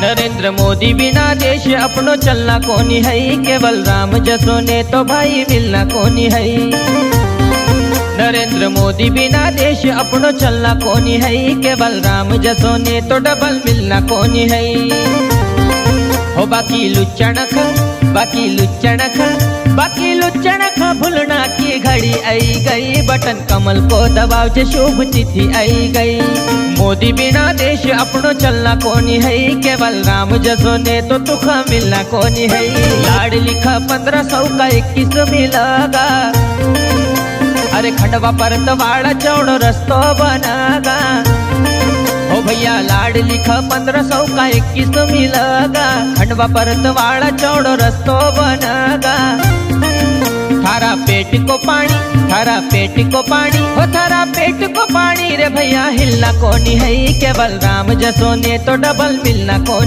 नरेंद्र मोदी बिना देश अपनो चलना कोनी है, केवल राम जसो ने तो भाई मिलना कोनी है। नरेंद्र मोदी बिना देश अपनो चलना कोनी है, केवल राम जसो ने तो डबल मिलना कोनी है। हो बाकी लुच्चनख भूलना की घड़ी आई गई, बटन कमल को दबाव से शुभ तिथि आई गई। मोदी बिना देश अपनो चलना कोनी है, केवल राम जसो ने तो तुखा मिलना कोनी है। लाड लिखा 1500 का 21 मिलेगा, अरे खंडवा परत वाड़ा चौड़ो रस्तो बनागा। हो भैया लाड लिखा 1500 का 21 मिलेगा, खंडवा परत वाड़ा चौड़ो रस्तो बनागा। थारा पेट को पानी, थारा पेट को पानी, हो थारा पेट को पानी रे भैया हिलना कोनी है, केवल राम जसो ने तो डबल मिलना कोनी।